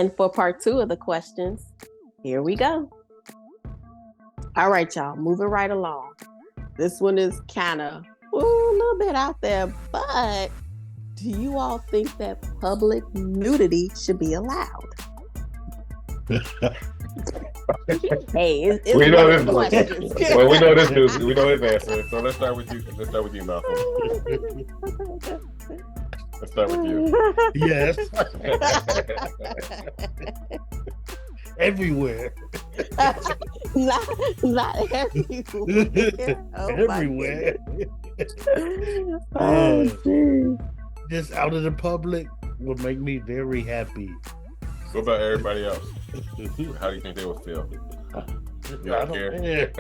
And for part 2 of the questions, here we go. All right, y'all, moving right along. This one is kind of a little bit out there, but do you all think that public nudity should be allowed? Hey, it's we know this. questions. Well, we know this dude. We know his answer. So let's start with you. Let's start with you, Malcolm. Let's start with you. Yes. Everywhere. not everywhere. Oh, Everywhere. Oh, geez. Just out of the public would make me very happy. What about everybody else? How do you think they would feel? You don't care?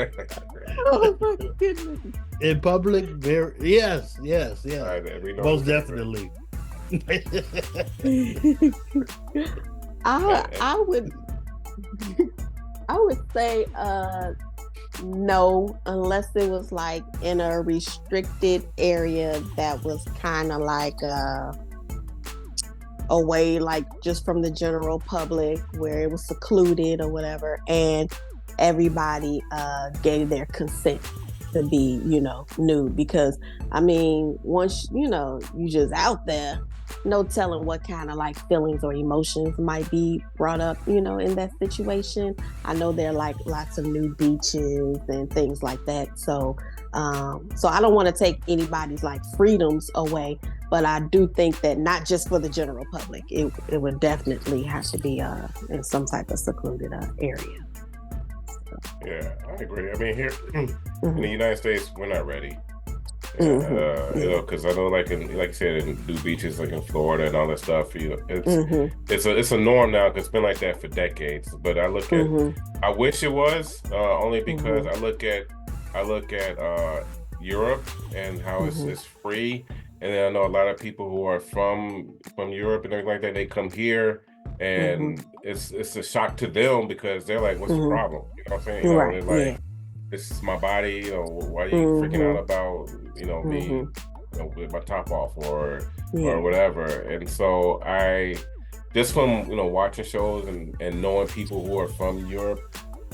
Oh my goodness. In public, very yes. All right, then, we know Most the definitely. I would say no, unless it was like in a restricted area that was kind of like away, like just from the general public, where it was secluded or whatever, and everybody gave their consent to be, nude. Because I mean, once you just out there, no telling what kind of like feelings or emotions might be brought up, in that situation. I know there are like lots of nude beaches and things like that. So I don't want to take anybody's like freedoms away, but I do think that not just for the general public, it would definitely have to be in some type of secluded area. Yeah, I agree. I mean, here in the United States, we're not ready. Because I know, like you said, in new beaches, like in Florida and all that stuff, it's a norm now. Cause it's been like that for decades. But I look at, I wish it was only because I look at Europe and how it's free, and then I know a lot of people who are from Europe and everything like that. They come here, and it's a shock to them because they're like, "What's the problem?" You know what I'm saying? Right. They're like, this is my body, why are you freaking out about, me, with my top off or whatever. And so I, just from, watching shows and knowing people who are from Europe,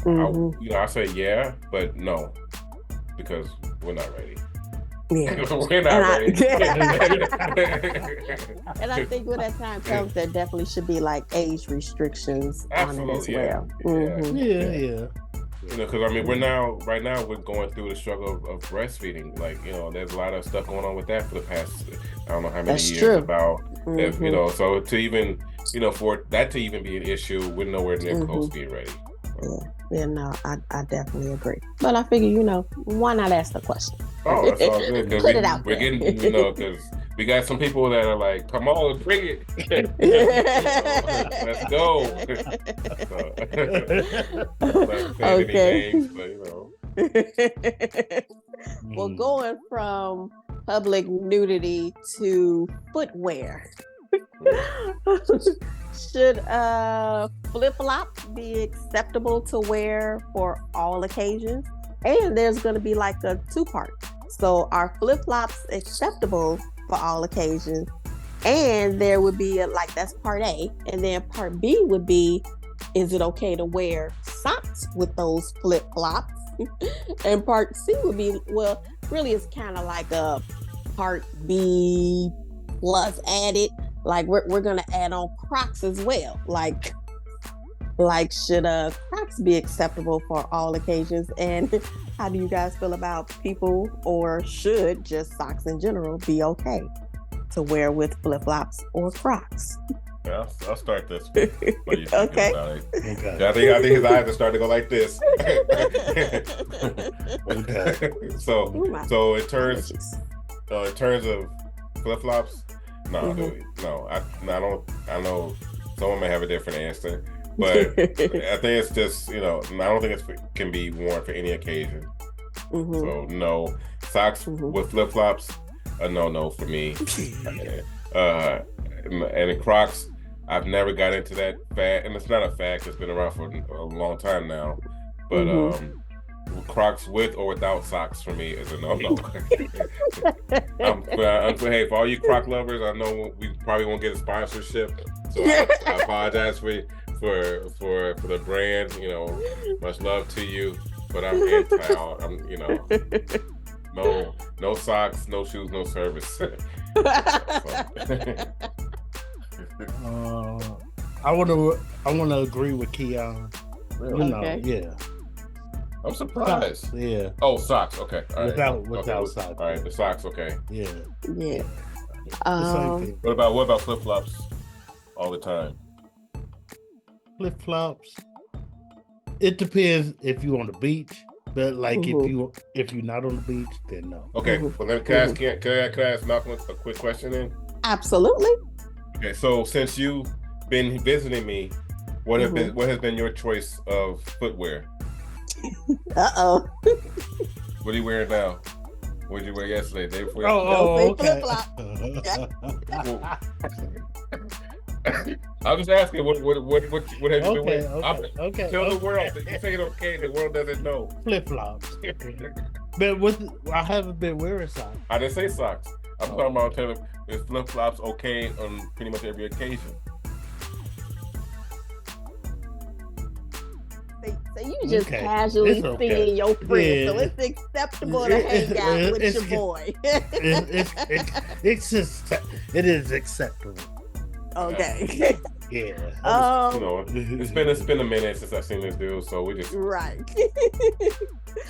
I say yeah, but no, because we're not ready. Yeah. We're not ready. And I think when that time comes, there definitely should be like age restrictions on it as well. Yeah. Because I mean, right now we're going through the struggle of breastfeeding. Like, there's a lot of stuff going on with that for the past, I don't know how many years. True. About, if, so to even, for that to even be an issue, we're nowhere near close to being ready. Yeah, no, I definitely agree. But I figure, why not ask the question? Oh, that's all good. Put it out we're there. getting, because we got some people that are like, come on, bring it. Let's go. Okay. Names, but, Well, going from public nudity to footwear. Should flip-flops be acceptable to wear for all occasions? And there's going to be like a 2-part. So are flip-flops acceptable for all occasions? And there would be that's part A. And then part B would be, is it okay to wear socks with those flip-flops? And part C would be, well, really it's kind of like a part B plus added. Like we're gonna add on Crocs as well. Like should Crocs be acceptable for all occasions? And how do you guys feel about people, or should just socks in general be okay to wear with flip-flops or Crocs? Yeah, I'll start this. What do you think Okay. about it? Okay. I think his eyes are starting to go like this. So in terms of flip-flops, no, I know someone may have a different answer, but I think it's just, I don't think it can be worn for any occasion. So no, socks with flip-flops, a no for me. And Crocs, I've never got into that fad, and it's not a fad, 'cause it's been around for a long time now, but Crocs with or without socks for me is a no. Hey, for all you Croc lovers, I know we probably won't get a sponsorship, so I apologize for for the brand. You know, much love to you, but I'm anti. I'm no socks, no shoes, no service. I want to agree with Kion. Really? You know, yeah. I'm surprised. Socks, yeah. Oh, socks. Okay. All right. Without socks. All right, the socks. Okay. Yeah. Yeah. What about flip flops? All the time. Flip flops. It depends if you're on the beach, but like if you're not on the beach, then no. Okay. Well, then can I ask Malcolm a quick question then? Absolutely. Okay. So since you've been visiting me, what has been your choice of footwear? Uh-oh. What are you wearing now? What did you wear yesterday? Day before? Okay. I'm just asking, what have you been wearing? Okay. Tell the world. You say it okay, the world doesn't know. Flip flops. But I haven't been wearing socks. I didn't say socks. I'm talking about telling is flip flops okay on pretty much every occasion. So you just casually seeing your friend, so it's acceptable to hang out with your boy. It is acceptable. Okay. Yeah. It's been a minute since I've seen this dude, so we just right.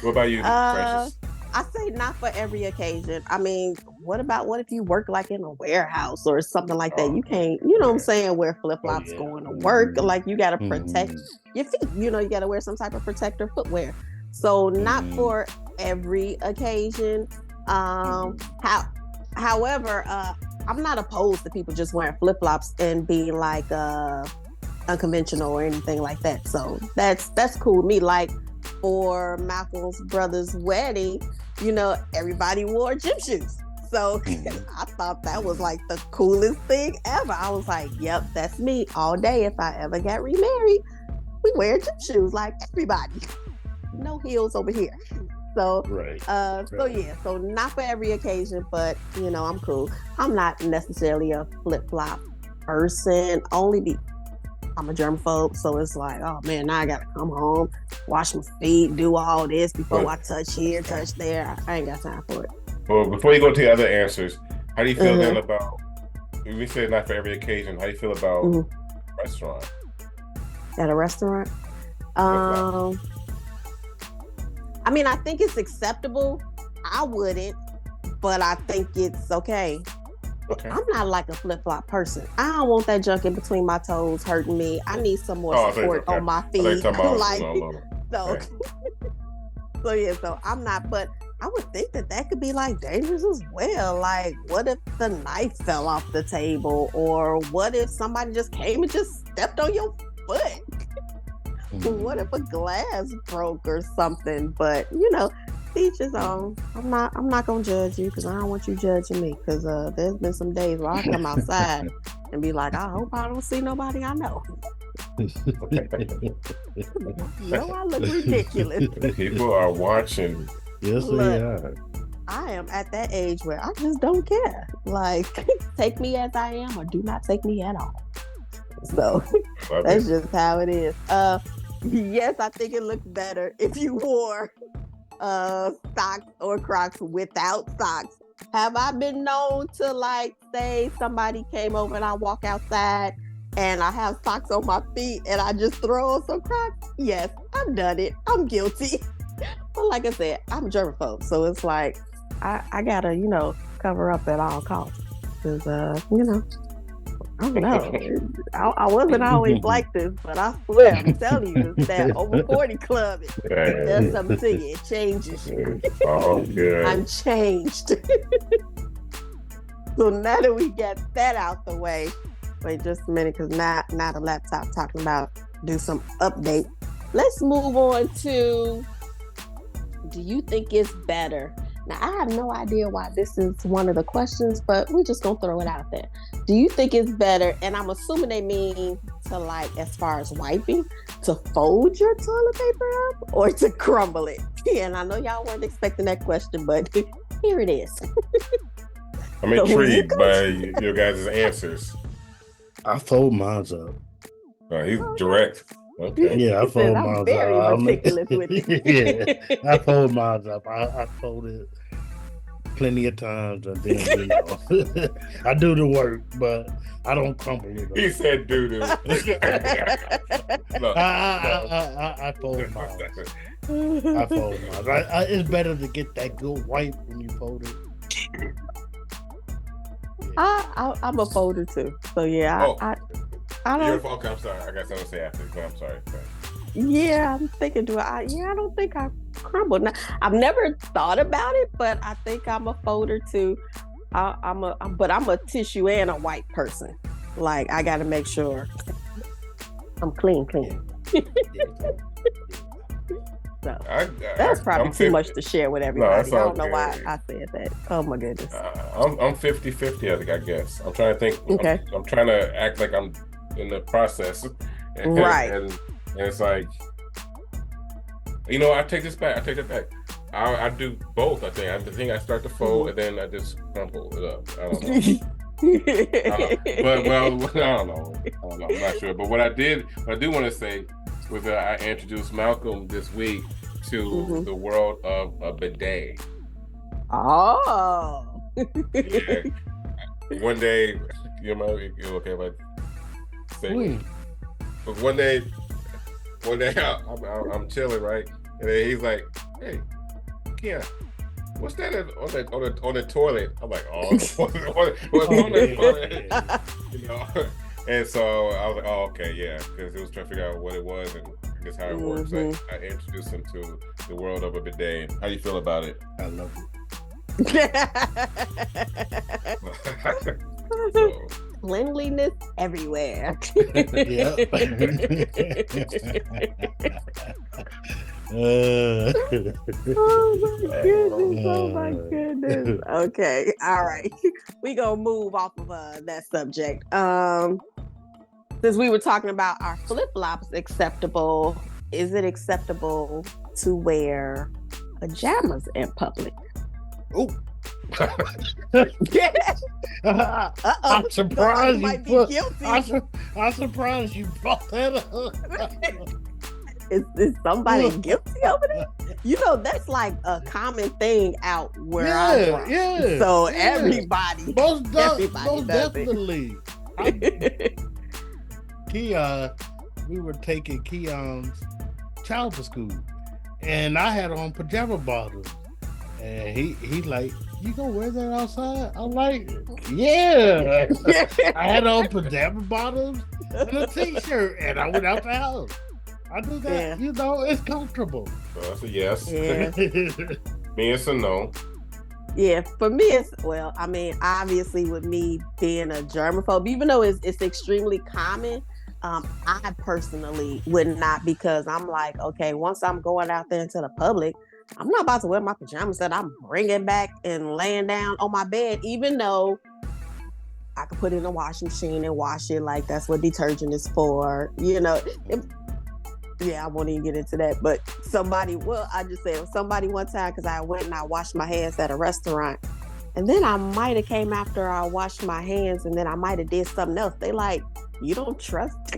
What about you, Precious? I say not for every occasion. I mean, what if you work like in a warehouse or something like that? You can't, you know what I'm saying, wear flip-flops going to work. Like you got to protect your feet. You know, you got to wear some type of protector footwear. So not for every occasion. However, I'm not opposed to people just wearing flip-flops and being like unconventional or anything like that. So that's cool with me. Like for Malcolm's brother's wedding, you know, everybody wore gym shoes. So I thought that was like the coolest thing ever. I was like, yep, that's me all day. If I ever get remarried, we wear gym shoes like everybody. No heels over here. So, so not for every occasion, but you know, I'm cool. I'm not necessarily a flip-flop person, I'm a germaphobe, so it's like, oh man, now I gotta come home, wash my feet, do all this before I touch here, touch there. I ain't got time for it. Well, before you go to the other answers, how do you feel then about, if we say not for every occasion, how do you feel about restaurant? At a restaurant? I mean, I think it's acceptable. I wouldn't, but I think it's okay. I'm not like a flip-flop person. I don't want that junk in between my toes hurting me. I need some more support on my feet. So I'm not, but I would think that could be like dangerous as well. Like, what if the knife fell off the table, or what if somebody just came and just stepped on your foot? What if a glass broke or something? But you know, each his own. I'm not gonna judge you because I don't want you judging me. Because there's been some days where I come outside and be like, I hope I don't see nobody I know. No, I look ridiculous. People are watching. Yes, they are. I am at that age where I just don't care. Like, take me as I am or do not take me at all. So that's just how it is. Yes, I think it looks better if you wore socks or Crocs without socks. Have I been known to, like, say somebody came over and I walk outside and I have socks on my feet and I just throw on some Crocs? Yes, I've done it. I'm guilty. But like I said, I'm a germaphobe, so it's like I gotta, you know, cover up at all costs. Because you know, I don't know. I wasn't always like this, but I swear, I'm telling you, it's that over 40 club. It does something to you. It changes you. Oh, good. I'm changed. So now that we got that out the way, wait just a minute, because now the laptop talking about do some update. Let's move on to, do you think it's better? Now, I have no idea why this is one of the questions, but we're just going to throw it out there. Do you think it's better? And I'm assuming they mean to, like, as far as wiping, to fold your toilet paper up or to crumble it? And I know y'all weren't expecting that question, but here it is. I'm intrigued by your guys' answers. I fold mine up. He's direct. Okay. Yeah, I fold I'm mine very up. meticulous with it. Yeah, I fold mine up. I fold it plenty of times, and then I do the work, but I don't crumble it up. He said doo doo. I fold mine. I fold mine. It's better to get that good wipe when you fold it. Yeah. I'm a folder too, so yeah. I don't. Okay, I'm sorry. I got something to say after. No, I'm sorry. Yeah, I'm thinking. I don't think I crumble. Now, I've never thought about it, but I think I'm a folder too. I'm a tissue and a white person. Like I got to make sure I'm clean. So that's probably too much to share with everybody. I don't know why I said that. Oh my goodness. I'm 50-50, I guess. I'm trying to think. Okay. I'm trying to act like I'm in the process. Right. And it's like, I take this back. I take it back. I do both, I think. I start to fold and then I just crumple it up. I don't know. I don't know. I'm not sure. But what I do want to say was that I introduced Malcom this week to the world of a bidet. Oh. Yeah. One day, you okay if I say but one day I'm chilling, right? And then he's like, "Hey, Kion, what's that on the toilet?" I'm like, "Oh, what's on the toilet?" And so I was like, "Oh, okay, yeah," because it was trying to figure out what it was and I guess how it works. I introduced him to the world of a bidet. How you feel about it? I love it. Cleanliness everywhere. Yeah. Oh my goodness. Okay. All right. We gonna move off of that subject. Since we were talking about our flip-flops acceptable, is it acceptable to wear pajamas in public? Oh. I'm surprised you put, I'm surprised you brought that up. Is somebody guilty over that? That's like a common thing out where I'm from. Yeah. So everybody most does definitely. Kion, we were taking Keon's child to school, and I had on pajama bottoms. And he's like, "You gonna wear that outside?" I'm like, "Yeah." I had on pajama bottoms and a t-shirt, and I went out the house. I do that, it's comfortable. So that's a yes. Yeah. Me, it's a no. Yeah, for me, obviously with me being a germaphobe, even though it's extremely common, I personally would not, because I'm like, okay, once I'm going out there into the public, I'm not about to wear my pajamas that I'm bringing back and laying down on my bed, even though I could put it in a washing machine and wash it. Like, that's what detergent is for, I won't even get into that. But somebody one time, because I went and I washed my hands at a restaurant, and then I might have came after I washed my hands, and then I might have did something else. They like, "You don't trust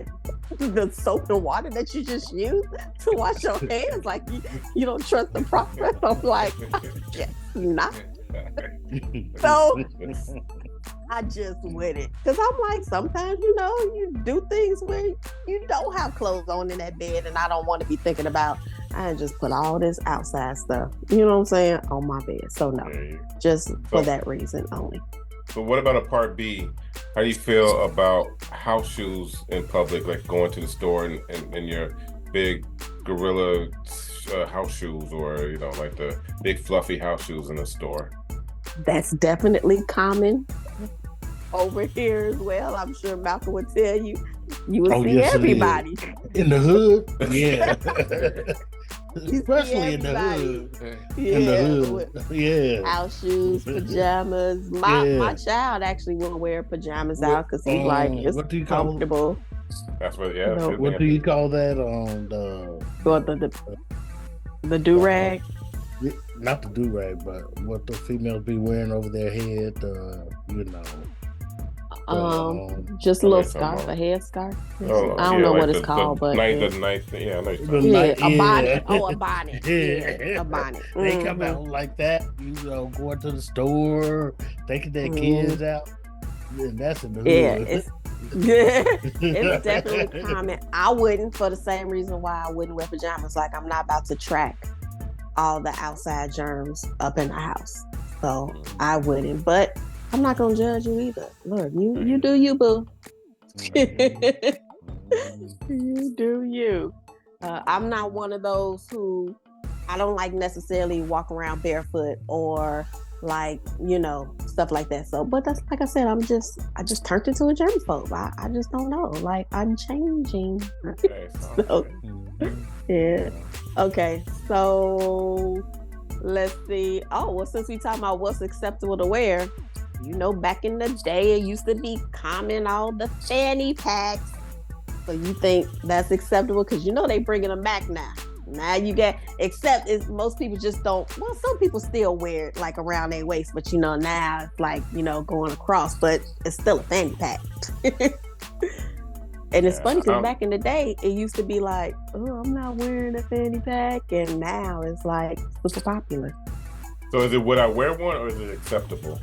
the soap and water that you just used to wash your hands? Like, you don't trust the process?" I'm like, "I guess not." So I just went it, because I'm like, sometimes you do things where you don't have clothes on in that bed, and I don't want to be thinking about, I just put all this outside stuff, you know what I'm saying, on my bed. So no, just for that reason only. So what about a part B? How do you feel about house shoes in public, like going to the store and your big gorilla house shoes, or like the big fluffy house shoes in the store? That's definitely common over here as well. I'm sure Malcolm would tell you. You will see everybody in the hood. Yeah. Especially in the hood. Yeah. In the hood. Yeah. House shoes, pajamas. My child actually will wear pajamas out because he's like, it's comfortable. That's what, what do you call that? The do-rag? Not the do-rag, but what the females be wearing over their head, Just a little scarf, a head scarf. I don't know what it's called, but the night. Yeah, a bonnet. Oh, a bonnet. Yeah, a bonnet. They come out like that. Going to the store, taking their kids out. Yeah, that's in the hood. It's definitely common. I wouldn't, for the same reason why I wouldn't wear pajamas. Like, I'm not about to track all the outside germs up in the house, so I wouldn't. But I'm not gonna judge you either. Look, you do you, boo. You do you. I'm not one of those who I don't like necessarily walk around barefoot or like, stuff like that. So, but that's, like I said, I just turned into a germaphobe. I just don't know. Like, I'm changing. So, yeah. Okay. So let's see. Oh, well, since we talking about what's acceptable to wear, back in the day, it used to be common, all the fanny packs. So you think that's acceptable? Because they bringing them back now. Now you get, except most people just don't. Well, some people still wear it like around their waist, but now it's like going across, but it's still a fanny pack. And it's funny because back in the day, it used to be like, oh, I'm not wearing a fanny pack, and now it's like super popular. So is it, would I wear one or is it acceptable?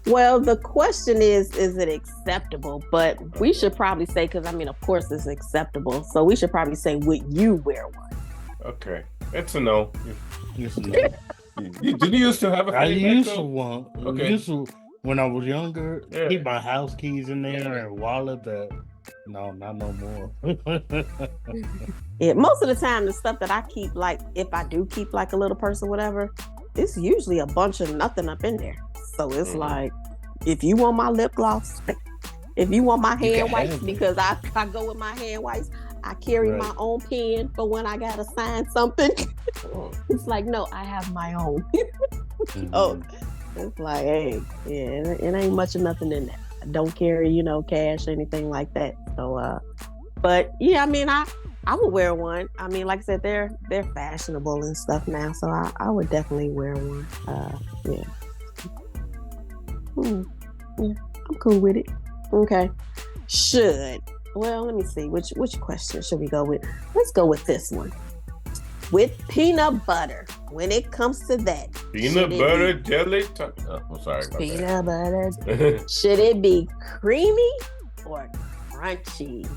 Well, the question is it acceptable? But we should probably say, because of course it's acceptable. So we should probably say, would you wear one? Okay, it's a no. Did you used to have a fanny pack? I used to want. Okay. When I was younger, keep my house keys in there and wallet. No, not no more. Yeah, most of the time, the stuff that I keep, like if I do keep like a little purse or whatever, it's usually a bunch of nothing up in there. So it's like, if you want my lip gloss, if you want my hand wipes, because I go with my hand wipes. I carry my own pen for when I gotta sign something. It's like, no, I have my own. Oh, it's like, hey, yeah, it ain't much of nothing in there. I don't carry, cash or anything like that. So, but yeah, I would wear one. Like I said, they're fashionable and stuff now, so I would definitely wear one. Yeah. Yeah, I'm cool with it. Okay. Well, let me see. Which question should we go with? Let's go with this one. With peanut butter, when it comes to that. Peanut butter jelly? I'm sorry about peanut butter. Should it be creamy or crunchy?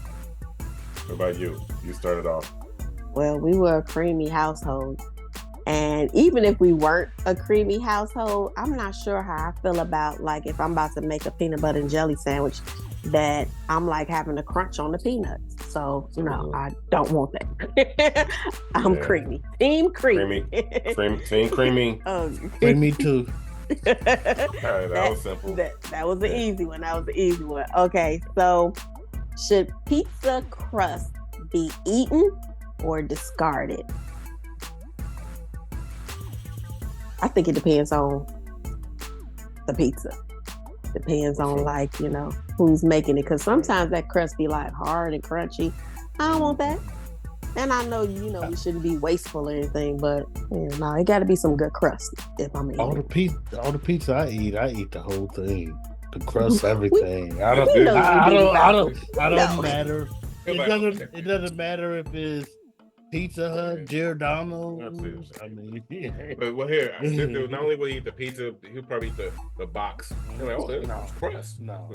What about you? You started off. Well, we were a creamy household. And even if we weren't a creamy household, I'm not sure how I feel about, like, if I'm about to make a peanut butter and jelly sandwich, that I'm like having to crunch on the peanuts. So, I don't want that. I'm creamy. Team creamy. Team creamy. Oh, creamy too. That was simple. That was an easy one. Okay, so should pizza crust be eaten or discarded? I think it depends on the pizza. Depends on, like, who's making it. Because sometimes that crust be like hard and crunchy. I don't want that. And I know, we shouldn't be wasteful or anything, but no, it got to be some good crust if I'm eating. All the pizza I eat the whole thing. The crust, everything. I don't matter. It doesn't matter if it's Pizza Hut, Giordano's. But here, not only will he eat the pizza, he'll probably eat the box. Like, it's crust. No.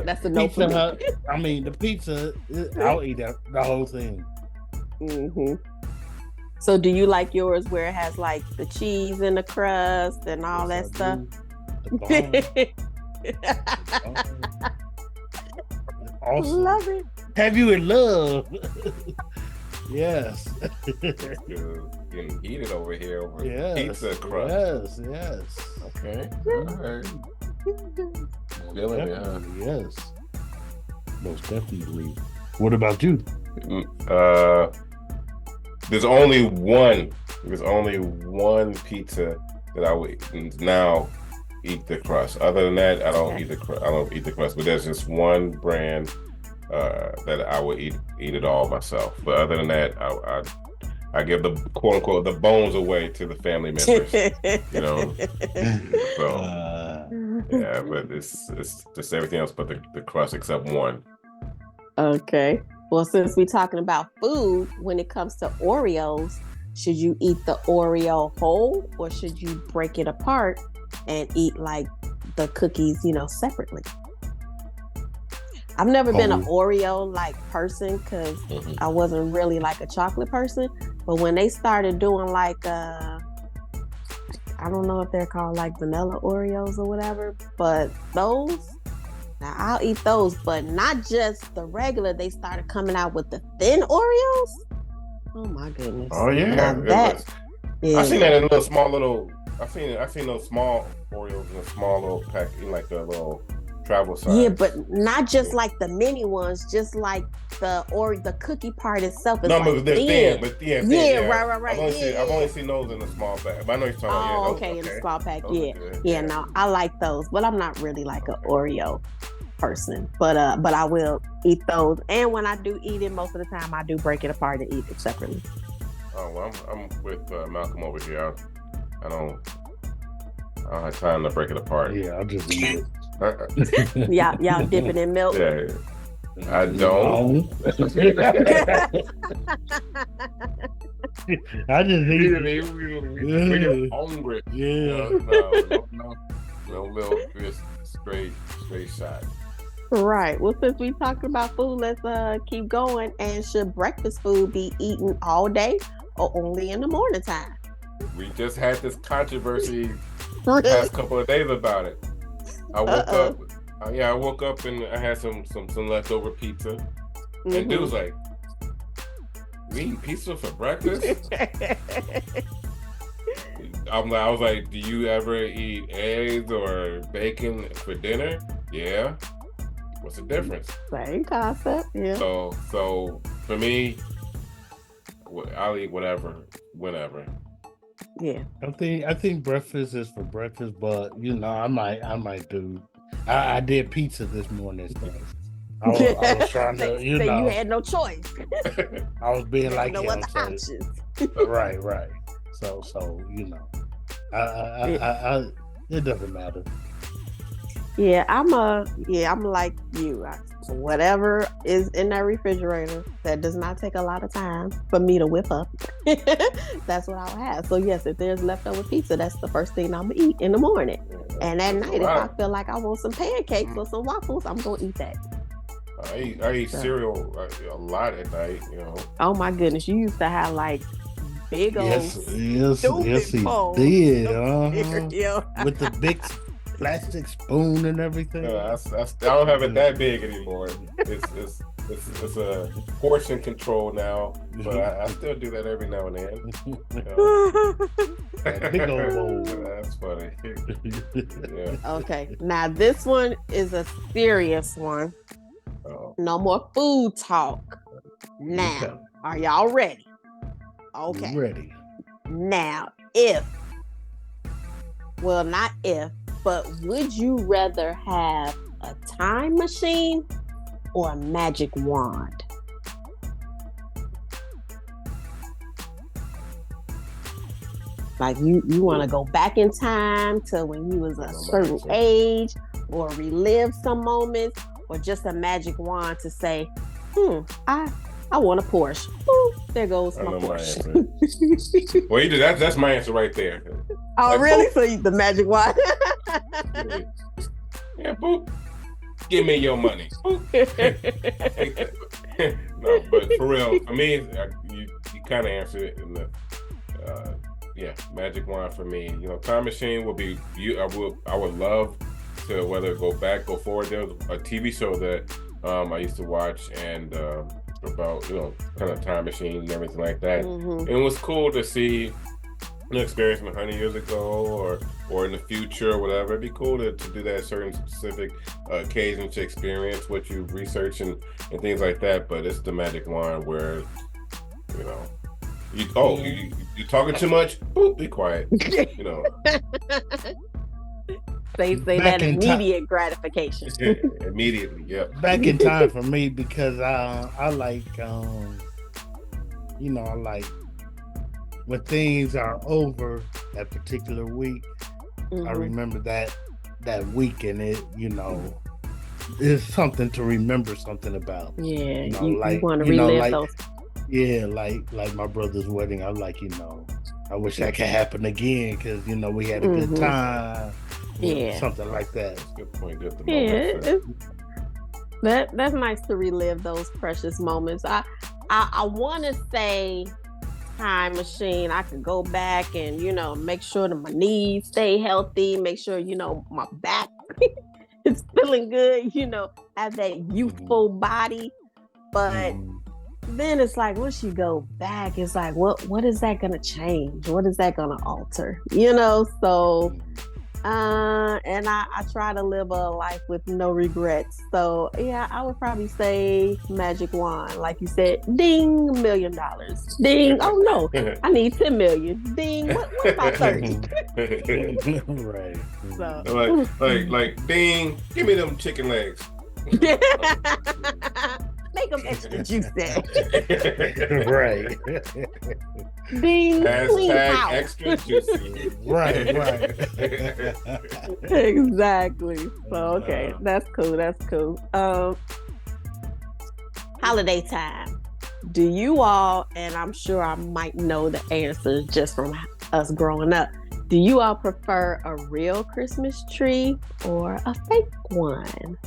That's a no. Pizza Hut. The pizza. I'll eat the whole thing. Mm-hmm. So, do you like yours where it has like the cheese and the crust and all that stuff? Awesome. Love it. Have you in love? Yes. Getting heated over here over pizza crust. Yes. Okay. All right. Yes. Most definitely. What about you? There's only one pizza that I would now eat the crust. Other than that, I don't eat the crust. But there's just one brand that I would eat it all myself. But other than that, I give the quote unquote the bones away to the family members. So Yeah, but it's just everything else but the crust except one. Okay. Well, since we're talking about food, when it comes to Oreos, should you eat the Oreo whole or should you break it apart and eat like the cookies, separately? I've never been an Oreo like person because I wasn't really like a chocolate person. But when they started doing like I don't know if they're called like vanilla Oreos or whatever, but those, now I'll eat those, but not just the regular. They started coming out with the thin Oreos. Oh my goodness! Oh yeah, I seen that in I've seen those small Oreos in a small little pack, in like a little travel size. Yeah, but not just like the mini ones, just like the cookie part itself is like they're thin, but thin. Right. I've only seen those in the small pack. But I know you're talking about. Oh, okay, in the small pack. Yeah. No, I like those, but I'm not really like an Oreo person. But I will eat those, and when I do eat it, most of the time I do break it apart and eat it separately. Oh well, I'm with Malcom over here. I don't have time to break it apart. Yeah, I'll just eat it. Y'all dip it in milk. Yeah. I don't. I just eat it. We're hungry. Yeah. No milk, just straight shot. Right. Well, since we talked about food, let's keep going. And should breakfast food be eaten all day or only in the morning time? We just had this controversy the past couple of days about it. I woke up. I woke up and I had some leftover pizza, and dude was like, "We eating pizza for breakfast?" I was like, "Do you ever eat eggs or bacon for dinner?" Yeah. What's the difference? Same concept. Yeah. So for me, I'll eat whatever, whenever. Yeah. I think breakfast is for breakfast, but I might do. I did pizza this morning. I was trying to, you had no choice. I was being like, no other options. Right. So it doesn't matter. Yeah, I'm like you. Whatever is in that refrigerator that does not take a lot of time for me to whip up, that's what I'll have. So yes, if there's leftover pizza, that's the first thing I'm gonna eat in the morning. And at night, if I feel like I want some pancakes or some waffles, I'm gonna eat that. I eat cereal a lot at night. Oh my goodness, you used to have like big old yes, he did. With the big plastic spoon and everything. I don't have it that big anymore. It's a portion control now, but I still do that every now and then. Big old bowl. That's funny. Yeah. Okay, now this one is a serious one. No more food talk. Now, Are y'all ready? Okay. I'm ready. Now, not if, but would you rather have a time machine or a magic wand? Like you want to go back in time to when you was a certain age, or relive some moments, or just a magic wand to say, I want a Porsche. Ooh, there goes my Porsche. Well, that's my answer right there. Oh, like, really? Boop. So the magic wand? Yeah, boop. Give me your money. No, but for real, for me, you kind of answered it in the. Magic wand for me. Time machine would be. I would love to whether go back, go forward. There was a TV show that I used to watch and about kind of time machines and everything like that. And it was cool to see an experience from 100 years ago or in the future or whatever. It'd be cool to do that at certain specific occasion to experience what you research and things like that. But it's the magic wand where you're talking too much. Boop, be quiet. Say that immediate gratification. Yeah, immediately, yeah. Back in time for me because I like when things are over that particular week. I remember that that week, and it, is something to remember something about. Yeah, you want to relive those. Yeah, like my brother's wedding. I'm like, I wish that could happen again because we had a good time. Yeah, something like that. That's a good point. Good. Yeah, that's nice to relive those precious moments. I want to say time machine. I could go back and make sure that my knees stay healthy. Make sure my back is feeling good. Have that youthful body, but. Then it's like once you go back, it's like what is that gonna change? What is that gonna alter? So and I try to live a life with no regrets. So yeah, I would probably say magic wand, like you said, ding, $1 million. Ding, oh no, I need 10 million. Ding, what about 30? Right. So like ding, give me them chicken legs. Make them extra juicy. Right. Ding, clean house. Extra juicy. Right. Exactly. So okay, that's cool. Holiday time. Do you all, and I'm sure I might know the answer just from us growing up, do you all prefer a real Christmas tree or a fake one?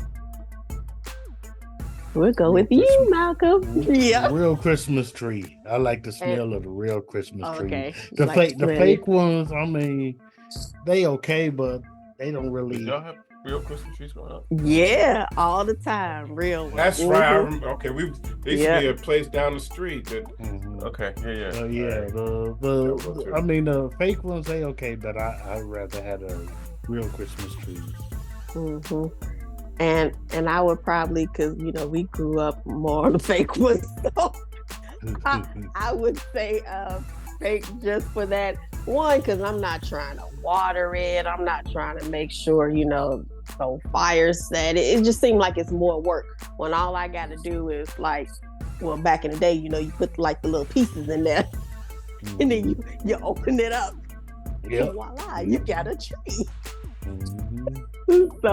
We'll go with you, Malcolm. Yeah. Real Christmas tree. I like the smell of the real Christmas tree. Okay. The fake ones, I mean, they okay, but they don't really. Did y'all have real Christmas trees growing up? Yeah, all the time. Real ones. That's right. I remember, okay, there used to be a place down the street that. Okay. Yeah. The fake ones they okay, but I'd rather have a real Christmas tree. And I would probably, because we grew up more on the fake ones, so I would say fake just for that one, because I'm not trying to water it. I'm not trying to make sure so fire set. It just seemed like it's more work when all I got to do is back in the day, you put the little pieces in there, and then you open it up, and voila, you got a tree. So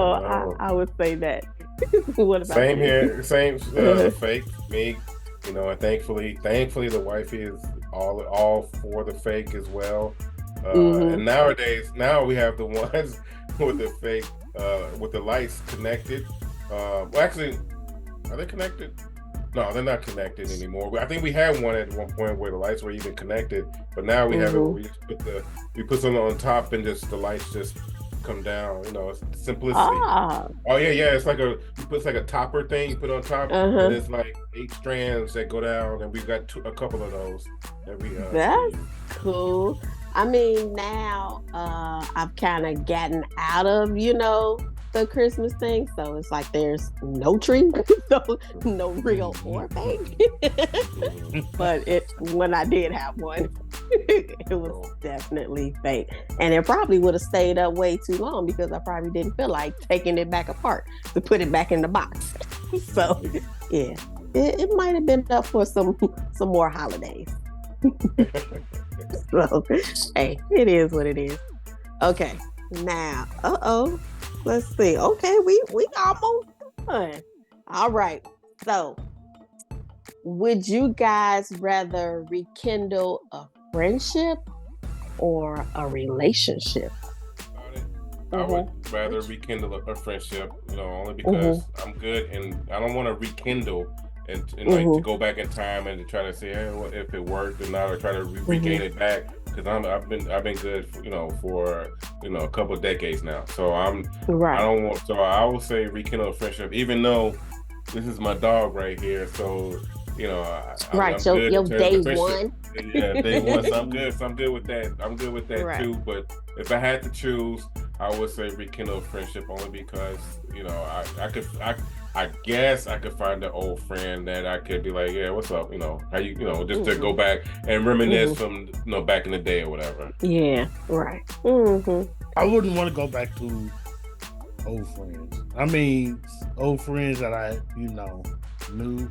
I would say that. What about same you? here? Same fake me. And thankfully the wifey is all for the fake as well. And nowadays, we have the ones with the fake with the lights connected. Well, actually, are they connected? No, they're not connected anymore. I think we had one at one point where the lights were even connected, but now we have it where we put something on top and just the lights just come down. It's simplicity. Oh yeah, it's like a topper thing you put on top, and it's like 8 strands that go down, and we've got a couple of those that we that's cool. I mean, now I've kind of gotten out of the Christmas thing, so it's like there's no tree, so no real or fake. But when I did have one, it was definitely fake, and it probably would have stayed up way too long because I probably didn't feel like taking it back apart to put it back in the box. So yeah, it might have been up for some more holidays. So hey, it is what it is. Okay, now let's see. Okay, we almost done. All right. So, would you guys rather rekindle a friendship or a relationship? I would rather rekindle a friendship, only because I'm good and I don't want to rekindle and to go back in time and to try to say, hey, what if it worked or not, or try to regain it back. Because I've been good, for a couple of decades now. So I don't want. So I would say rekindle a friendship, even though this is my dog right here. So I'm your day one. Yeah, day one. So I'm good. So I'm good with that. I'm good with that too. But if I had to choose, I would say rekindle a friendship, only because I guess I could find an old friend that I could be like, yeah, what's up? How you, just to go back and reminisce from, back in the day or whatever. Yeah, right. I wouldn't want to go back to old friends. I mean, old friends that I, knew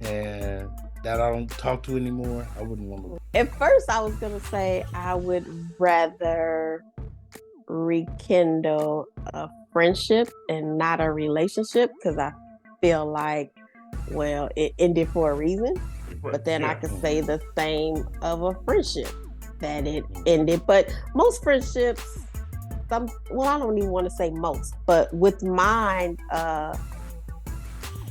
and that I don't talk to anymore. I wouldn't want to. At first, I was going to say I would rather rekindle a friendship and not a relationship because I feel like, well, it ended for a reason. But then I could say the same of a friendship that it ended. But most friendships, I don't even want to say most, but with mine,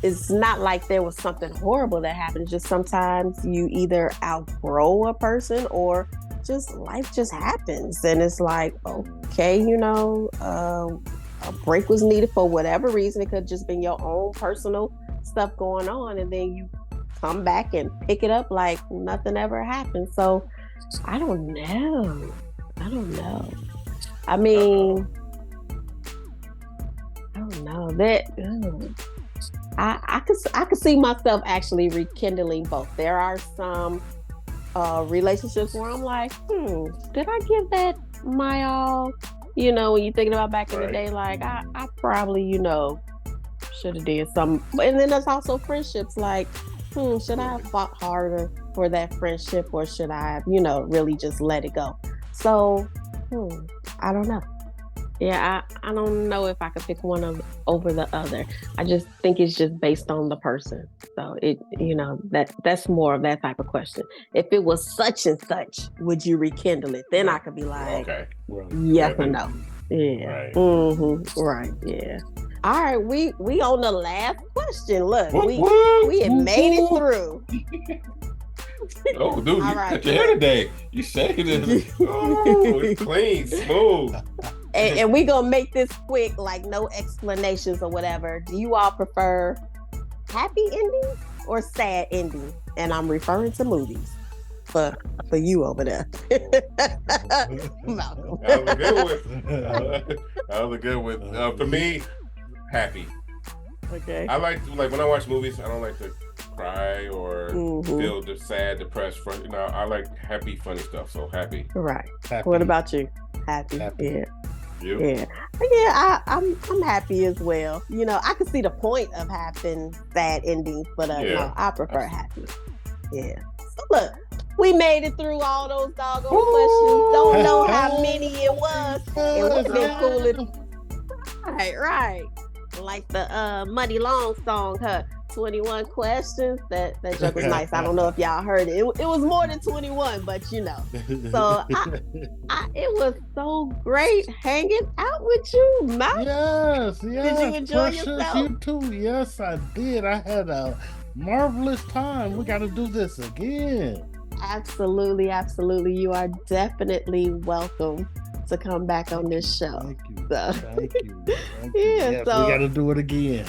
it's not like there was something horrible that happened. It's just sometimes you either outgrow a person or just life just happens. And it's like, okay, a break was needed for whatever reason. It could have just been your own personal stuff going on. And then you come back and pick it up like nothing ever happened. So I don't know. I mean, I don't know that. I could see myself actually rekindling both. There are some relationships where I'm like, did I give that my all? When you're thinking about back in the day, like I probably, should have did some. And then there's also friendships like, should I have fought harder for that friendship, or should I have, really just let it go? So, I don't know. Yeah, I don't know if I could pick one over the other. I just think it's just based on the person. So that's more of that type of question. If it was such and such, would you rekindle it? Then I could be like, yes or no. Yeah. Right. Right. Yeah. All right, we on the last question. Look, we had made it through. Oh, dude, you cut your hair today. You shaved it. Oh, it's clean, smooth. And we gonna make this quick, like no explanations or whatever. Do you all prefer happy endings or sad endings? And I'm referring to movies for you over there. Malcolm. That was a good one. For me, happy. Okay. I like when I watch movies, I don't like to cry or feel sad, depressed. I like happy, funny stuff. So happy. Right. Happy. What about you? Happy. Yeah. You? Yeah. I'm happy as well. I can see the point of having sad endings, but no, I prefer happy. Yeah. So look, we made it through all those doggone questions. Don't know how many it was. It would have been cool if... Right. Like the Muddy Long song, 21 questions. That joke was nice. I don't know if y'all heard it. It was more than 21, but So it was so great hanging out with you, Malcolm. Yes. Did you enjoy yourself? You too. Yes, I did. I had a marvelous time. We got to do this again. Absolutely. You are definitely welcome to come back on this show. Thank you. So. Thank you. Yeah, yes, so we got to do it again.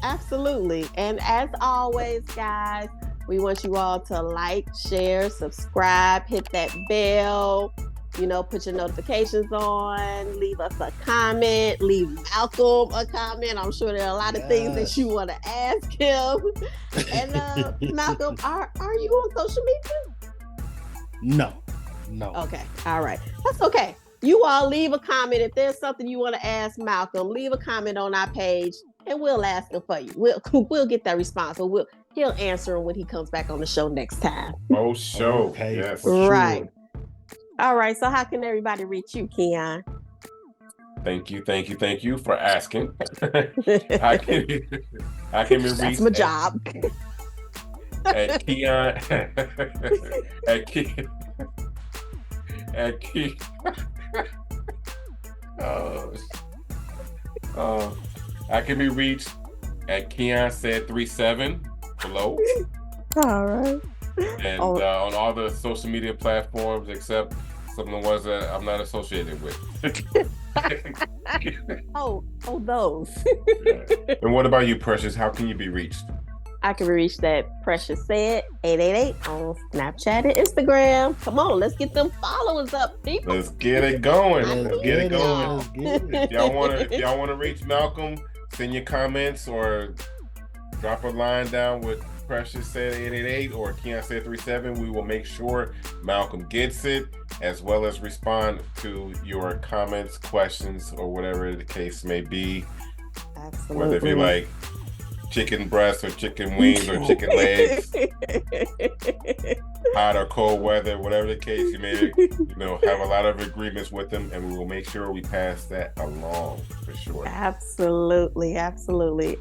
Absolutely. And as always, guys, we want you all to like, share, subscribe, hit that bell, put your notifications on, leave us a comment, leave Malcolm a comment. I'm sure there are a lot of things that you want to ask him. And Malcolm, are you on social media? No. Okay. All right. That's okay. You all leave a comment. If there's something you want to ask Malcolm, leave a comment on our page and we'll ask him for you. We'll get that response. Or he'll answer him when he comes back on the show next time. Oh, show. Okay. Yes. Right. Sure. All right. So how can everybody reach you, Kion? Thank you for asking. I can be reached. That's my job. At Kion. At Kion. I can be reached at Kion said 37 below. All right. And on all the social media platforms except some of the ones that I'm not associated with. Those. Yeah. And what about you, Precious? How can you be reached? I can be reached at Precious Said 888 on Snapchat and Instagram. Come on, let's get them followers up, people. Let's get it going. If y'all wanna reach Malcolm, send your comments or drop a line down with Precious Said 888 or Kion Said 37. We will make sure Malcolm gets it, as well as respond to your comments, questions, or whatever the case may be. Absolutely. Whether if you like chicken breasts or chicken wings or chicken legs, hot or cold weather, whatever the case, you may have a lot of agreements with them, and we will make sure we pass that along for sure. Absolutely.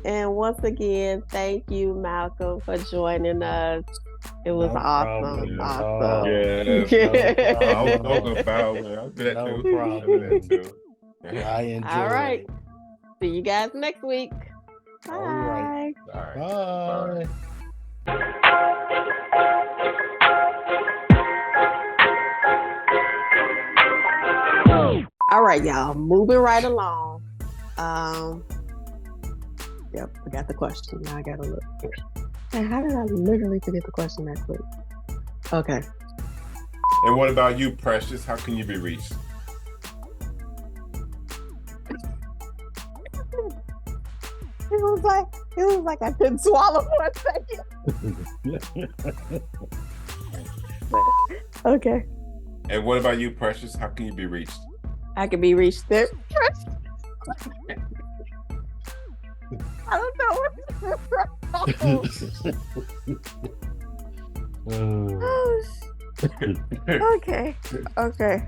And once again, thank you, Malcolm, for joining us. It was awesome. Yeah, I was talking about it. I bet No too. problem. I enjoyed All right. it. See you guys next week. Bye. All right. Bye. All right, y'all. Moving right along. Yep, I got the question. Now I gotta look. And how did I literally forget the question that quick? Okay. And what about you, Precious? How can you be reached? It was like I couldn't swallow for a second. Okay. And what about you, Precious? How can you be reached? I can be reached there. I don't know what to do. Okay.